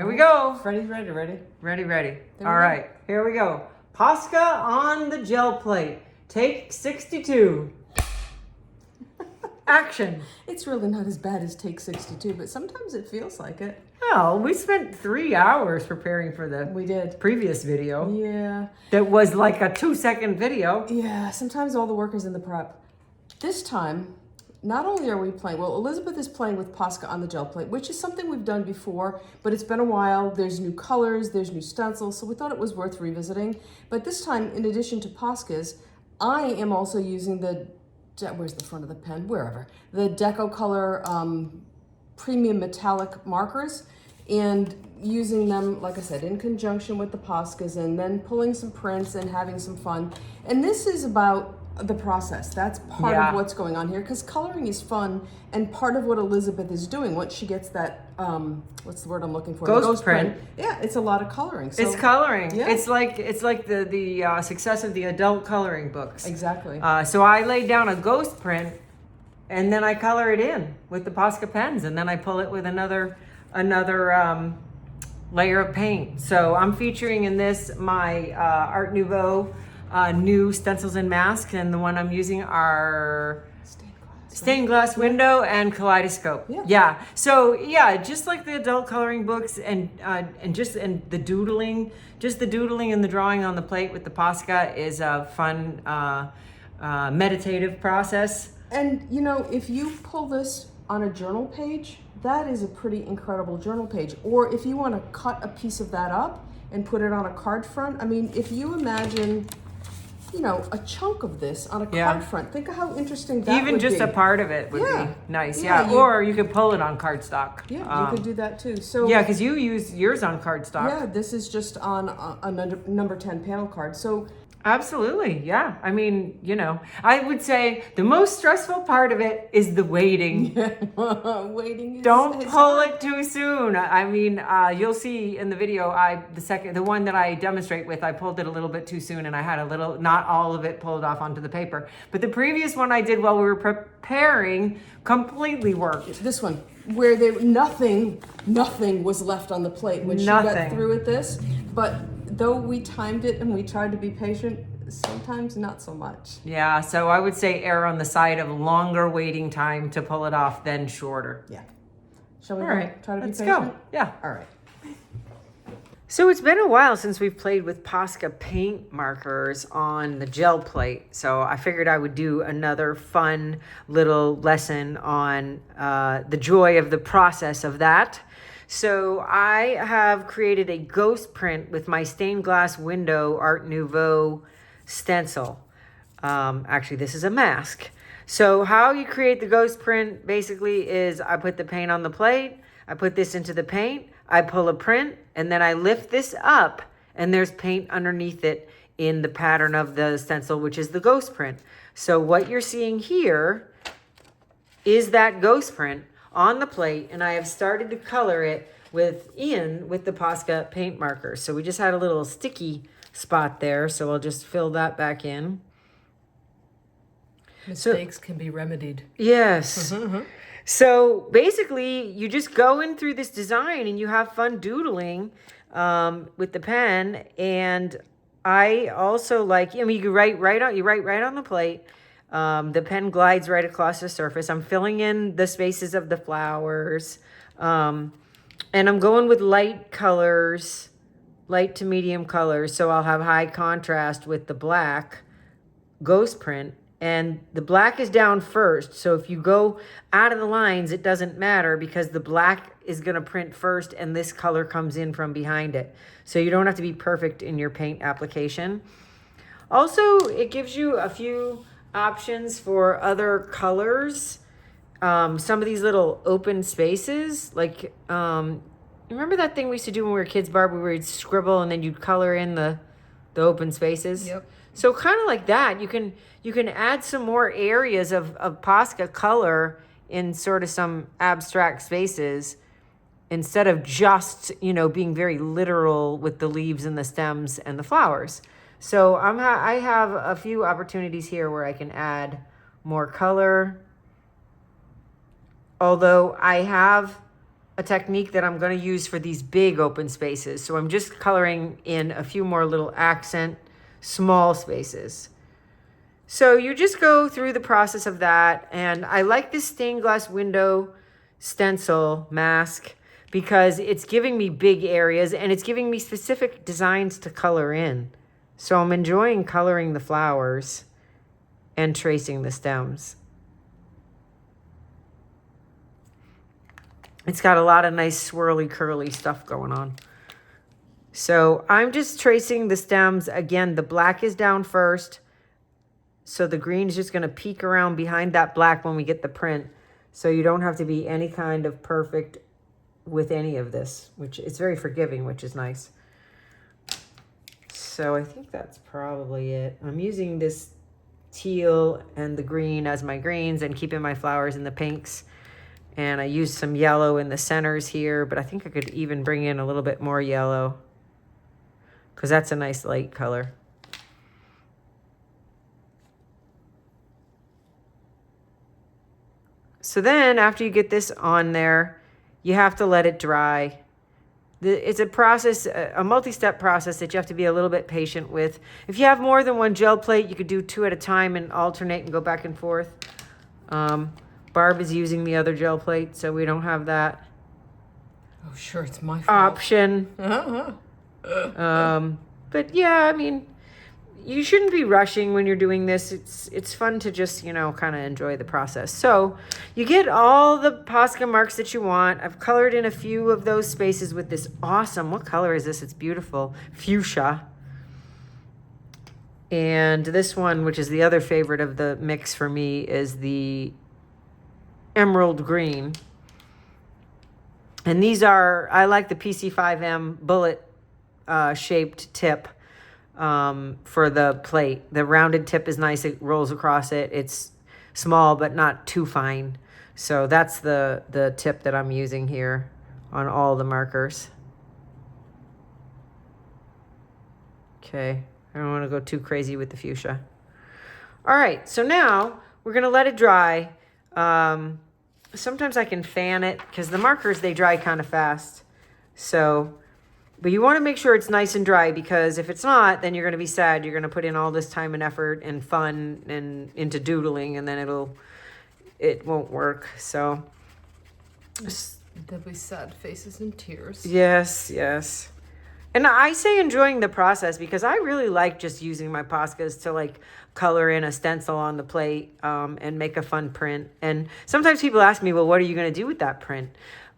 Here we go. Ready, ready, ready. Ready, ready. All right, here we go. Posca on the gel plate. Take 62. Action. It's really not as bad as take 62, but sometimes it feels like it. Well, we spent 3 hours preparing for the We did. previous video. Yeah. That was like a 2-second video. Yeah, sometimes all the work is in the prep. This time, not only are we playing, well, Elizabeth is playing with Posca on the gel plate, which is something we've done before, but it's been a while. There's new colors, there's new stencils, so we thought it was worth revisiting. But this time, in addition to Posca's, I am also using the, where's the front of the pen? Wherever. The Deco Color premium metallic markers, and using them, like I said, in conjunction with the Poscas, and then pulling some prints and having some fun. And this is about the process. That's part of what's going on here, because coloring is fun, and part of what Elizabeth is doing once she gets that what's the word I'm looking for? Ghost print. Yeah, it's a lot of coloring. So, it's coloring. Yeah. It's like the success of the adult coloring books. Exactly. So I lay down a ghost print, and then I color it in with the Posca pens, and then I pull it with another layer of paint. So I'm featuring in this my Art Nouveau new stencils and masks, and the one I'm using are stained glass window and kaleidoscope. Yeah. So yeah, just like the adult coloring books, and the doodling, just the doodling and the drawing on the plate with the Posca is a fun meditative process. And you know, if you pull this on a journal page, that is a pretty incredible journal page. Or if you want to cut a piece of that up and put it on a card front, I mean, if you imagine, you know, a chunk of this on a card front, think of how interesting that would be. Even just a part of it would be nice. Yeah. Or you could pull it on cardstock. Yeah, you could do that too. So yeah, because you use yours on cardstock. Yeah, this is just on a number 10 panel card. So absolutely, yeah. I mean, you know, I would say the most stressful part of it is the waiting. Waiting is Don't pull it too soon. I mean, you'll see in the video, the one that I demonstrate with, I pulled it a little bit too soon, and I had not all of it pulled off onto the paper. But the previous one I did while we were preparing completely worked. This one, where nothing was left on the plate when she got through with this, but though we timed it and we tried to be patient, sometimes not so much. Yeah, so I would say err on the side of longer waiting time to pull it off than shorter. Yeah. Shall we try to be patient? Let's go. Yeah. All right. So it's been a while since we've played with Posca paint markers on the gel plate. So I figured I would do another fun little lesson on the joy of the process of that. So I have created a ghost print with my stained glass window Art Nouveau stencil. Actually, this is a mask. So how you create the ghost print basically is I put the paint on the plate, I put this into the paint, I pull a print, and then I lift this up, and there's paint underneath it in the pattern of the stencil, which is the ghost print. So what you're seeing here is that ghost print on the plate, and I have started to color it with the Posca paint marker. So we just had a little sticky spot there, so I'll just fill that back in. Mistakes can be remedied. Yes. So basically, you just go in through this design and you have fun doodling with the pen. And I also like, I mean, you write right on the plate. The pen glides right across the surface. I'm filling in the spaces of the flowers. And I'm going with light colors, light to medium colors. So I'll have high contrast with the black ghost print. And the black is down first. So if you go out of the lines, it doesn't matter because the black is going to print first and this color comes in from behind it. So you don't have to be perfect in your paint application. Also, it gives you a few options for other colors. Some of these little open spaces, like, remember that thing we used to do when we were kids, Barb, where we'd scribble and then you'd color in the open spaces? Yep. So kind of like that, you can add some more areas of Posca color in sort of some abstract spaces instead of just, you know, being very literal with the leaves and the stems and the flowers. So I have a few opportunities here where I can add more color. Although I have a technique that I'm going to use for these big open spaces. So I'm just coloring in a few more little accent small spaces. So you just go through the process of that. And I like this stained glass window stencil mask because it's giving me big areas and it's giving me specific designs to color in. So I'm enjoying coloring the flowers and tracing the stems. It's got a lot of nice swirly curly stuff going on. So I'm just tracing the stems. Again, the black is down first. So the green is just going to peek around behind that black when we get the print. So you don't have to be any kind of perfect with any of this, which it's very forgiving, which is nice. So I think that's probably it. I'm using this teal and the green as my greens and keeping my flowers in the pinks. And I used some yellow in the centers here, but I think I could even bring in a little bit more yellow because that's a nice light color. So then after you get this on there, you have to let it dry. It's a process, a multi-step process that you have to be a little bit patient with. If you have more than one gel plate, you could do 2 at a time and alternate and go back and forth. Barb is using the other gel plate, so we don't have that. Oh, sure, it's my fault. Option. But yeah, I mean, you shouldn't be rushing when you're doing this. It's fun to just, you know, kind of enjoy the process. So you get all the Posca marks that you want. I've colored in a few of those spaces with this awesome, what color is this? It's beautiful. Fuchsia. And this one, which is the other favorite of the mix for me, is the emerald green. And these are, I like the PC5M bullet shaped tip for the plate. The rounded tip is nice. It rolls across it. It's small, but not too fine. So that's the tip that I'm using here on all the markers. Okay. I don't want to go too crazy with the fuchsia. All right. So now we're going to let it dry. Sometimes I can fan it because the markers, they dry kind of fast. So, but you want to make sure it's nice and dry because if it's not, then you're going to be sad. You're going to put in all this time and effort and fun and into doodling, and then it won't work. So there'll be sad faces and tears. Yes, yes. And I say enjoying the process because I really like just using my Poscas to like color in a stencil on the plate and make a fun print. And sometimes people ask me, well, what are you going to do with that print?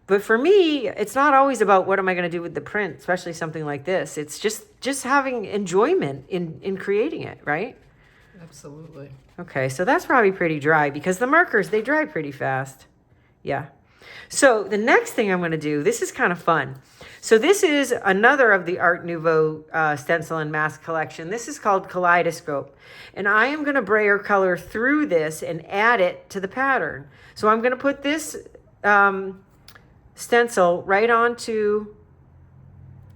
But for me, it's not always about what am I going to do with the print, especially something like this. It's just having enjoyment in creating it, right? Absolutely. Okay, so that's probably pretty dry because the markers, they dry pretty fast. Yeah. So the next thing I'm going to do, this is kind of fun. So this is another of the Art Nouveau stencil and mask collection. This is called Kaleidoscope. And I am going to brayer color through this and add it to the pattern. So I'm going to put this stencil right onto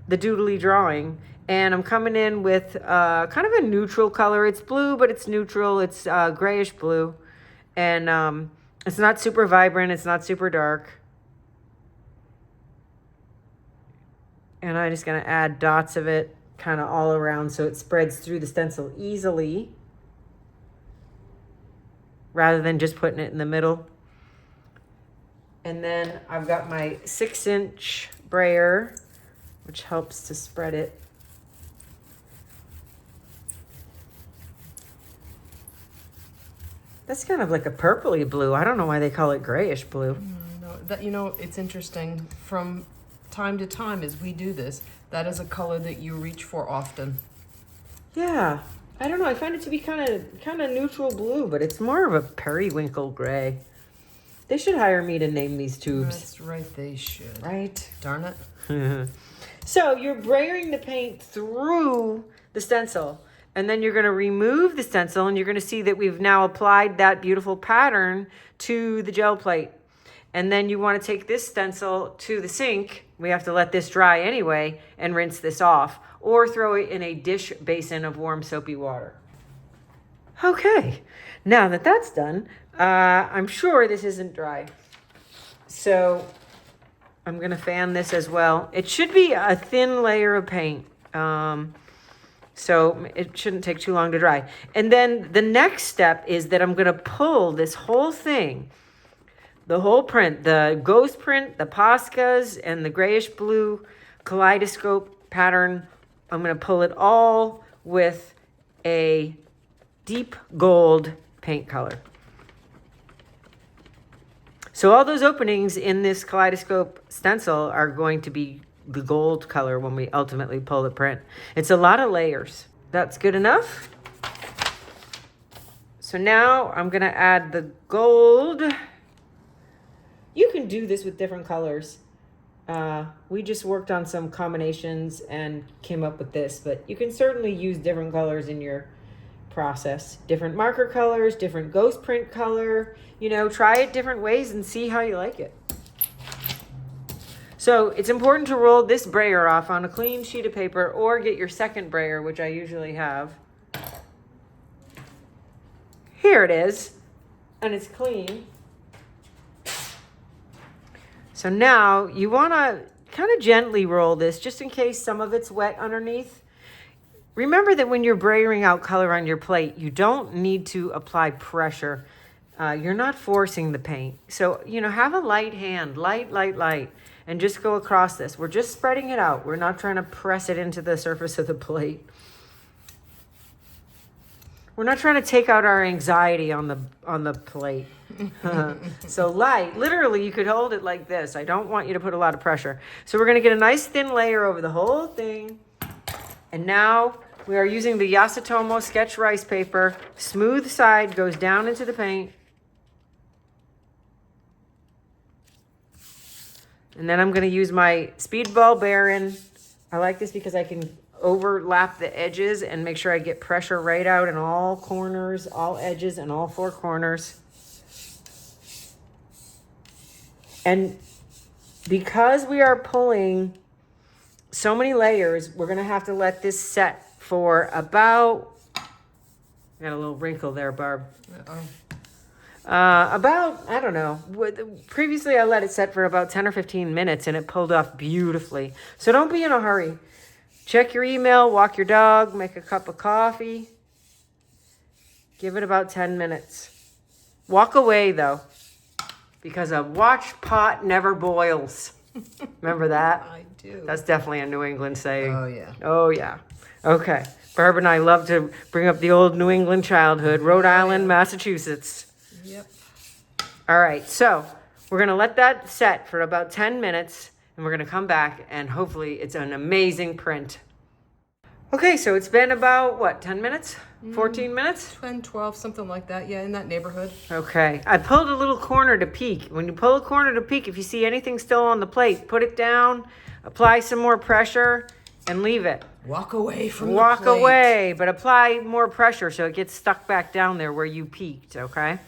the doodly drawing. And I'm coming in with kind of a neutral color. It's blue, but it's neutral. It's grayish blue. And it's not super vibrant. It's not super dark. And I'm just going to add dots of it kind of all around so it spreads through the stencil easily rather than just putting it in the middle. And then I've got my 6-inch brayer, which helps to spread it. That's kind of like a purpley blue. I don't know why they call it grayish blue. No, that, you know, it's interesting. From time to time as we do this, that is a color that you reach for often. Yeah, I don't know. I find it to be kind of neutral blue, but it's more of a periwinkle gray. They should hire me to name these tubes. That's right, they should. Right? Darn it. So you're brayering the paint through the stencil, and then you're going to remove the stencil, and you're going to see that we've now applied that beautiful pattern to the gel plate. And then you want to take this stencil to the sink. We have to let this dry anyway and rinse this off, or throw it in a dish basin of warm soapy water. Okay, now that that's done, I'm sure this isn't dry. So I'm going to fan this as well. It should be a thin layer of paint. So it shouldn't take too long to dry. And then the next step is that I'm going to pull this whole thing, the whole print, the ghost print, the Poscas, and the grayish blue kaleidoscope pattern. I'm going to pull it all with a deep gold paint color. So all those openings in this kaleidoscope stencil are going to be the gold color when we ultimately pull the print. It's a lot of layers. That's good enough. So now I'm gonna add the gold. You can do this with different colors. We just worked on some combinations and came up with this, but you can certainly use different colors in your process. Different marker colors, different ghost print color. You know, try it different ways and see how you like it. So it's important to roll this brayer off on a clean sheet of paper or get your second brayer, which I usually have. Here it is, and it's clean. So now you want to kind of gently roll this just in case some of it's wet underneath. Remember that when you're brayering out color on your plate, you don't need to apply pressure. You're not forcing the paint. So, you know, have a light hand, light, and just go across this. We're just spreading it out. We're not trying to press it into the surface of the plate. We're not trying to take out our anxiety on the plate. So light, literally you could hold it like this. I don't want you to put a lot of pressure. So we're gonna get a nice thin layer over the whole thing. And now we are using the Yasutomo sketch rice paper. Smooth side goes down into the paint. And then I'm going to use my Speedball Baron. I like this because I can overlap the edges and make sure I get pressure right out in all corners, all edges, and all four corners. And because we are pulling so many layers, we're going to have to let this set for about, I got a little wrinkle there, Barb. About, I don't know. Previously, I let it set for about 10 or 15 minutes, and it pulled off beautifully. So don't be in a hurry. Check your email, walk your dog, make a cup of coffee. Give it about 10 minutes. Walk away, though, because a watch pot never boils. Remember that? I do. That's definitely a New England saying. Oh, yeah. Oh, yeah. Okay. Barb and I love to bring up the old New England childhood, Rhode Island, Massachusetts. Yep. All right. So we're going to let that set for about 10 minutes, and we're going to come back, and hopefully it's an amazing print. Okay. So it's been about, what, 10 minutes? 14 minutes? 10, 12, something like that. Yeah, in that neighborhood. Okay. I pulled a little corner to peek. When you pull a corner to peek, if you see anything still on the plate, put it down, apply some more pressure, and leave it. Walk away from the Walk plate. away, but apply more pressure so it gets stuck back down there where you peeked, okay?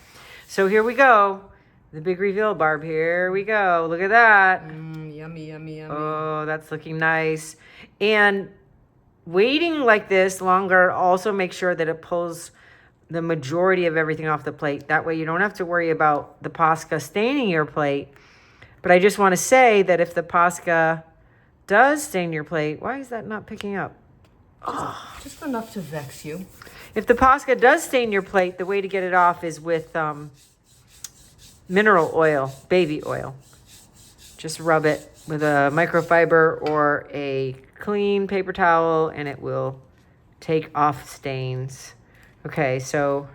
So here we go. The big reveal, Barb. Here we go. Look at that. Yummy, yummy, yummy. Oh, that's looking nice. And waiting like this longer also makes sure that it pulls the majority of everything off the plate. That way you don't have to worry about the Posca staining your plate. But I just want to say that if the Posca does stain your plate, why is that not picking up? Just enough to vex you. If the Posca does stain your plate, the way to get it off is with mineral oil, baby oil. Just rub it with a microfiber or a clean paper towel and it will take off stains. Okay, so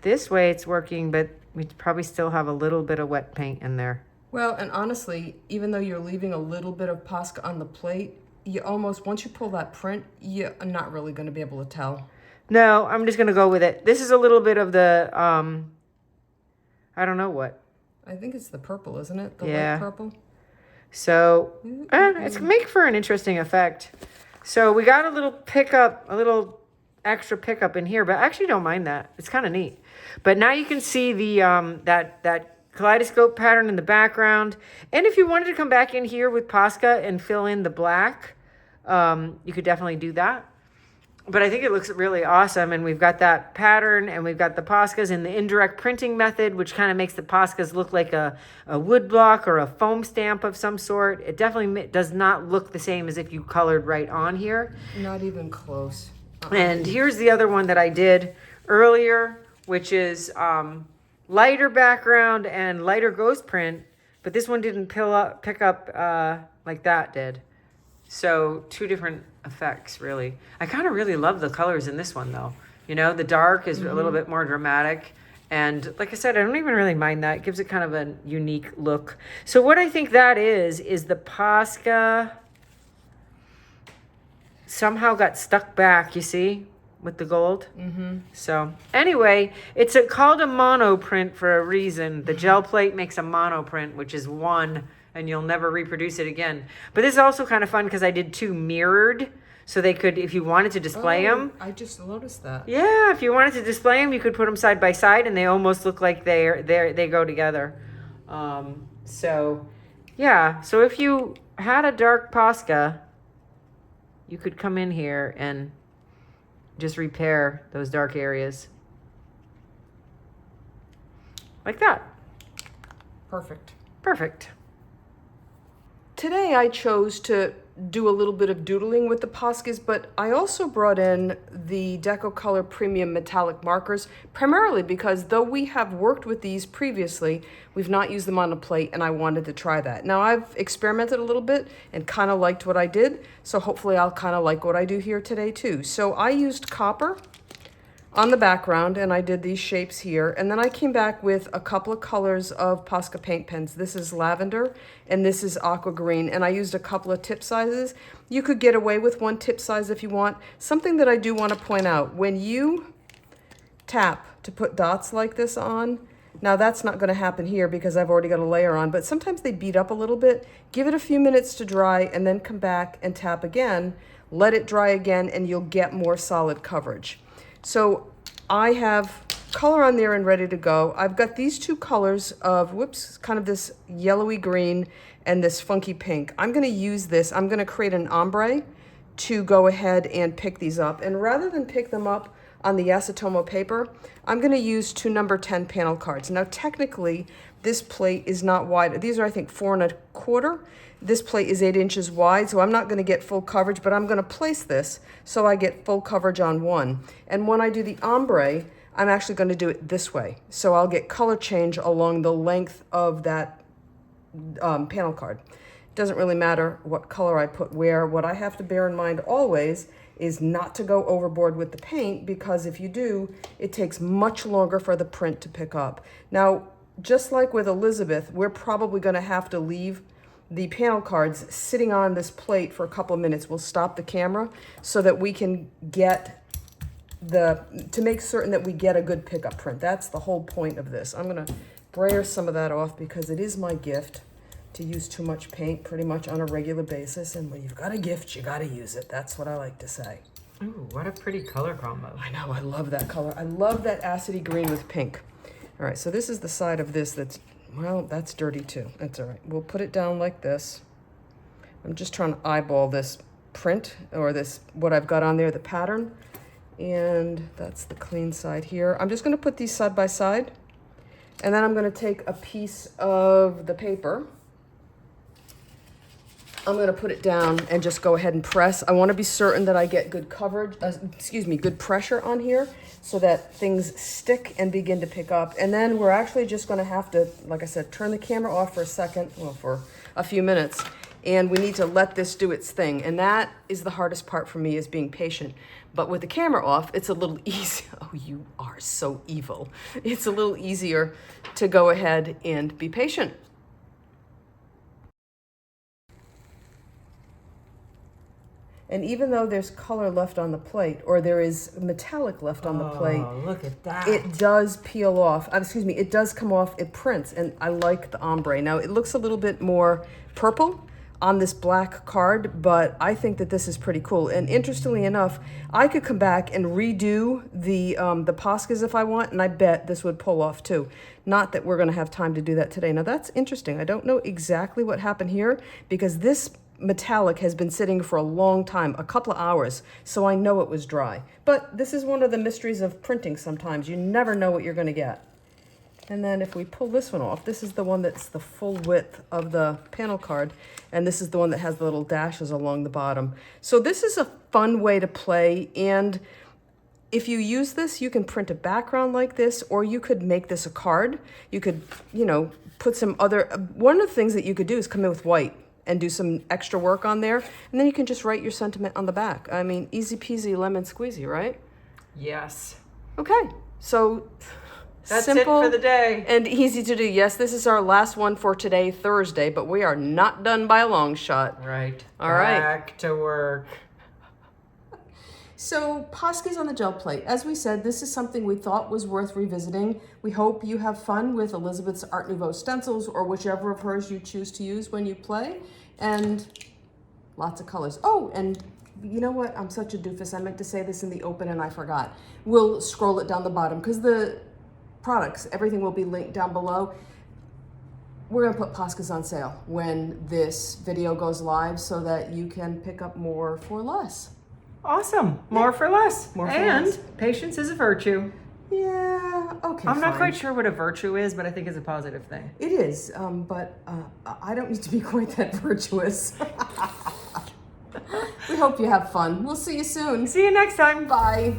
this way it's working, but we probably still have a little bit of wet paint in there. Well, and honestly, even though you're leaving a little bit of Posca on the plate, you almost, once you pull that print, you're not really going to be able to tell. No, I'm just going to go with it. This is a little bit of the, I don't know what. I think it's the purple, isn't it? The Yeah. light purple. So, it's make for an interesting effect. So we got a little pickup, a little extra pickup in here, but I actually don't mind that. It's kind of neat. But now you can see the, that kaleidoscope pattern in the background. And if you wanted to come back in here with Posca and fill in the black, you could definitely do that. but I think it looks really awesome. And we've got that pattern, and we've got the Poscas in the indirect printing method, which kind of makes the Poscas look like a wood block or a foam stamp of some sort. It definitely does not look the same as if you colored right on here. Not even close. And here's the other one that I did earlier, which is lighter background and lighter ghost print, but this one didn't pick up like that did. So two different effects, really. I kind of really love the colors in this one, though. You know, the dark is a little bit more dramatic. And like I said, I don't even really mind that. It gives it kind of a unique look. So what I think that is the Posca somehow got stuck back, you see, with the gold. So anyway, it's called a mono print for a reason. The gel plate makes a mono print, which is one, and you'll never reproduce it again. But this is also kind of fun because I did two mirrored, so they could, if you wanted to display them. I just noticed that. Yeah, if you wanted to display them, you could put them side by side, and they almost look like they go together. So yeah, so if you had a dark Posca, you could come in here and just repair those dark areas like that. Perfect. Perfect. Today I chose to do a little bit of doodling with the Poscas, but I also brought in the Deco Color Premium Metallic Markers, primarily because though we have worked with these previously, we've not used them on a plate, and I wanted to try that. Now I've experimented a little bit and kind of liked what I did, so hopefully I'll kind of like what I do here today too. So I used copper on the background, and I did these shapes here, and then I came back with a couple of colors of Posca Paint Pens. This is lavender and this is aqua green, and I used a couple of tip sizes. You could get away with one tip size if you want. Something that I do want to point out, when you tap to put dots like this on, now that's not going to happen here because I've already got a layer on, but sometimes they beat up a little bit. Give it a few minutes to dry and then come back and tap again, let it dry again, and you'll get more solid coverage. So I have color on there and ready to go. I've got these two colors of, kind of this yellowy green and this funky pink. I'm going to use this. I'm going to create an ombre to go ahead and pick these up. And rather than pick them up on the acetomo paper, I'm going to use two number 10 panel cards. Now, technically, this plate is not wide. These are, I think, 4 1/4. This plate is 8 inches wide, so I'm not going to get full coverage, but I'm going to place this so I get full coverage on one. And when I do the ombre, I'm actually going to do it this way. So I'll get color change along the length of that panel card. It doesn't really matter what color I put where. What I have to bear in mind always is not to go overboard with the paint, because if you do, it takes much longer for the print to pick up. Now, just like with Elizabeth, we're probably going to have to leave the panel cards sitting on this plate for a couple of minutes. We'll stop the camera so that we can get to make certain that we get a good pickup print. That's the whole point of this. I'm going to brayer some of that off because it is my gift to use too much paint pretty much on a regular basis. And when you've got a gift, you got to use it. That's what I like to say. Ooh, what a pretty color combo. I know, I love that color. I love that acidy green with pink. All right, so this is the side of this that's, well, that's dirty too. That's all right. We'll put it down like this. I'm just trying to eyeball this print, or this, what I've got on there, the pattern. And that's the clean side here. I'm just going to put these side by side. And then I'm going to take a piece of the paper. I'm going to put it down and just go ahead and press. I want to be certain that I get good coverage, good pressure on here so that things stick and begin to pick up. And then we're actually just going to have to, like I said, turn the camera off for a second, well, for a few minutes. And we need to let this do its thing. And that is the hardest part for me, is being patient. But with the camera off, it's a little easier. Oh, you are so evil. It's a little easier to go ahead and be patient. And even though there's color left on the plate, or there is metallic left on the plate, look at that. it does peel off. It does come off, it prints, and I like the ombre. Now, it looks a little bit more purple on this black card, but I think that this is pretty cool. And interestingly enough, I could come back and redo the Poscas if I want, and I bet this would pull off too. Not that we're gonna have time to do that today. Now, that's interesting. I don't know exactly what happened here, because this metallic has been sitting for a long time, a couple of hours, so I know it was dry. But this is one of the mysteries of printing sometimes. You never know what you're going to get. And then if we pull this one off, this is the one that's the full width of the panel card, and this is the one that has the little dashes along the bottom. So this is a fun way to play, and if you use this, you can print a background like this, or you could make this a card. You could, you know, put some other, one of the things that you could do is come in with white and do some extra work on there, and then you can just write your sentiment on the back. I mean, easy peasy lemon squeezy, right? Yes. Okay, so that's simple it for the day. and easy to do. Yes, this is our last one for today, Thursday, but we are not done by a long shot. Right. All right. Back to work. So Posca's on the gel plate. As we said, this is something we thought was worth revisiting. We hope you have fun with Elizabeth's Art Nouveau stencils or whichever of hers you choose to use when you play. And lots of colors. Oh, and you know what? I'm such a doofus. I meant to say this in the open and I forgot. We'll scroll it down the bottom because the products, everything will be linked down below. We're gonna put Posca's on sale when this video goes live so that you can pick up more for less. Awesome. More for less. More for and less. patience is a virtue. Yeah, okay, I'm not fine. quite sure what a virtue is, but I think it's a positive thing. It is, but I don't need to be quite that virtuous. We hope you have fun. We'll see you soon. See you next time. Bye.